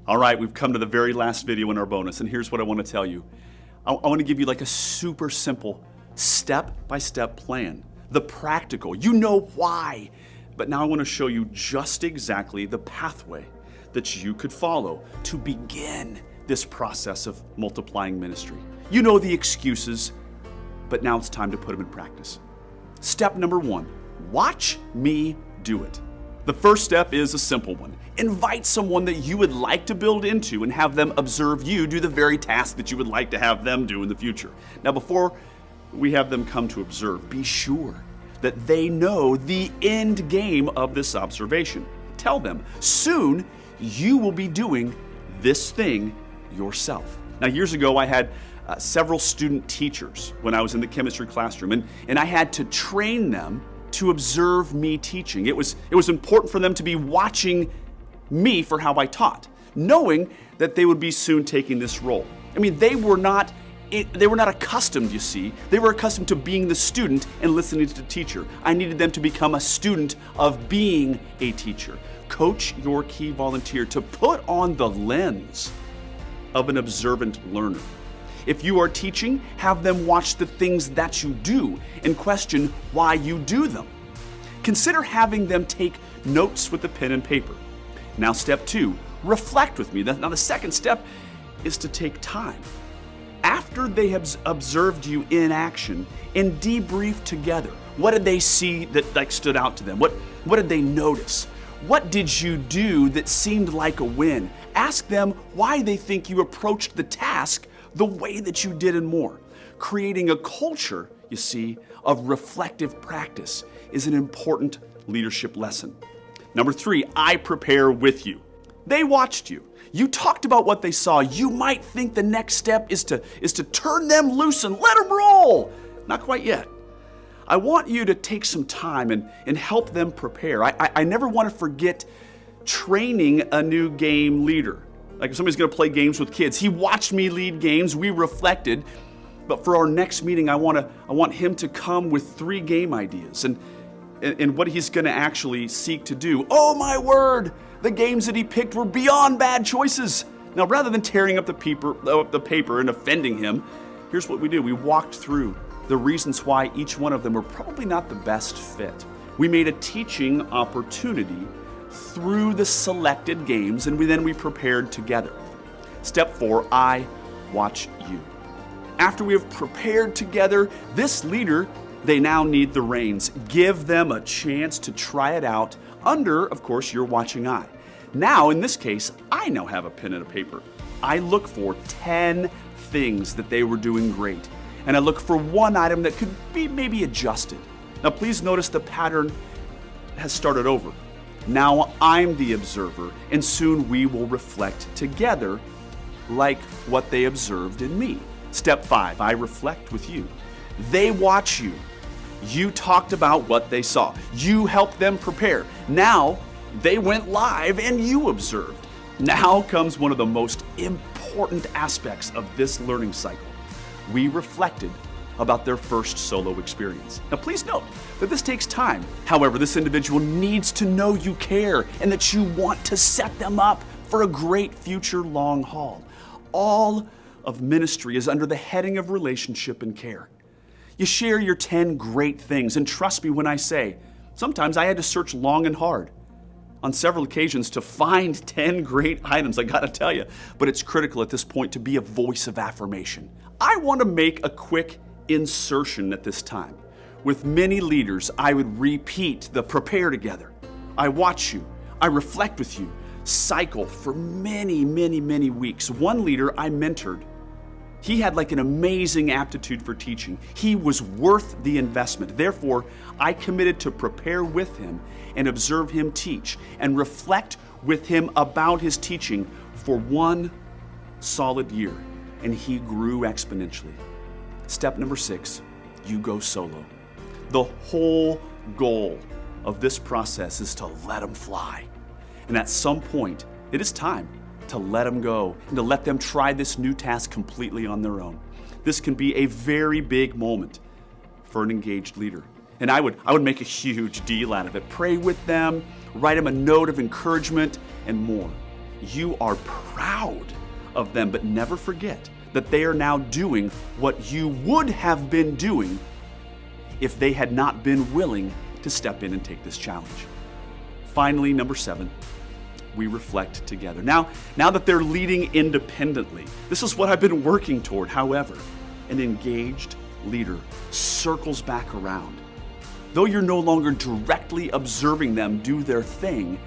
All right, we've come to the very last video in our bonus, and here's what I want to tell you. I want to give you like a super simple step-by-step plan. The practical, you know why, but now I want to show you just exactly the pathway that you could follow to begin this process of multiplying ministry. You know the excuses, but now it's time to put them in practice. Step number 1, watch me do it. The first step is a simple one. Invite someone that you would like to build into and have them observe you do the very task that you would like to have them do in the future. Now, before we have them come to observe, be sure that they know the end game of this observation. Tell them, soon you will be doing this thing yourself. Now, years ago, I had several student teachers when I was in the chemistry classroom, and I had to train them to observe me teaching. It was important for them to be watching me for how I taught, knowing that they would be soon taking this role. I mean, they were not accustomed, you see. They were accustomed to being the student and listening to the teacher. I needed them to become a student of being a teacher. Coach your key volunteer to put on the lens of an observant learner. If you are teaching, have them watch the things that you do and question why you do them. Consider having them take notes with a pen and paper. Now, step 2, reflect with me. Now, the second step is to take time. After they have observed you in action and debrief together, what did they see that stood out to them? What did they notice? What did you do that seemed like a win? Ask them why they think you approached the task the way that you did and more. Creating a culture, you see, of reflective practice is an important leadership lesson. Number 3, I prepare with you. They watched you. You talked about what they saw. You might think the next step is to turn them loose and let them roll. Not quite yet. I want you to take some time and help them prepare. I never want to forget training a new game leader. Like if somebody's going to play games with kids, he watched me lead games, we reflected, but for our next meeting, I want him to come with 3 game ideas and what he's going to actually seek to do. Oh my word, the games that he picked were beyond bad choices. Now, rather than tearing up the paper and offending him, here's what we do. We walked through the reasons why each one of them were probably not the best fit. We made a teaching opportunity through the selected games, and we prepared together. Step 4, I watch you. After we have prepared together, this leader, they now need the reins. Give them a chance to try it out under, of course, your watching eye. Now, in this case, I now have a pen and a paper. I look for 10 things that they were doing great, and I look for one item that could be maybe adjusted. Now, please notice the pattern has started over. Now I'm the observer, and soon we will reflect together like what they observed in me. Step 5, I reflect with you. They watch you. You talked about what they saw. You helped them prepare. Now they went live and you observed. Now comes one of the most important aspects of this learning cycle. We reflected about their first solo experience. Now please note that this takes time. However, this individual needs to know you care and that you want to set them up for a great future long haul. All of ministry is under the heading of relationship and care. You share your 10 great things, and trust me when I say, sometimes I had to search long and hard on several occasions to find 10 great items, I gotta tell you. But it's critical at this point to be a voice of affirmation. I want to make a quick insertion at this time. With many leaders, I would repeat the prepare together. I watch you, I reflect with you, cycle for many weeks. One leader I mentored, He had like an amazing aptitude for teaching. He was worth the investment. Therefore, I committed to prepare with him and observe him teach and reflect with him about his teaching for 1 solid year, and he grew exponentially. Step number 6, you go solo. The whole goal of this process is to let them fly. And at some point, it is time to let them go and to let them try this new task completely on their own. This can be a very big moment for an engaged leader. And I would make a huge deal out of it. Pray with them, write them a note of encouragement, and more. You are proud of them, but never forget that they are now doing what you would have been doing if they had not been willing to step in and take this challenge. Finally, number 7, we reflect together. Now that they're leading independently, this is what I've been working toward. However, an engaged leader circles back around. Though you're no longer directly observing them do their thing,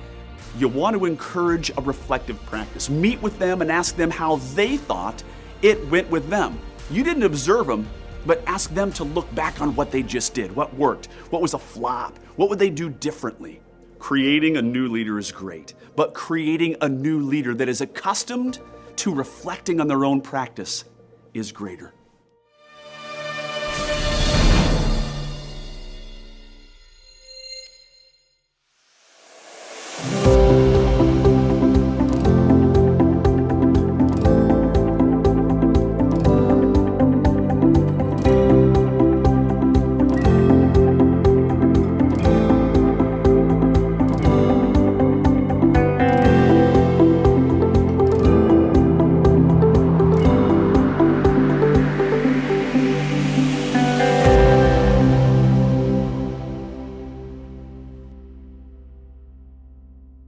you want to encourage a reflective practice. Meet with them and ask them how they thought it went with them. You didn't observe them, but ask them to look back on what they just did. What worked? What was a flop? What would they do differently? Creating a new leader is great, but creating a new leader that is accustomed to reflecting on their own practice is greater.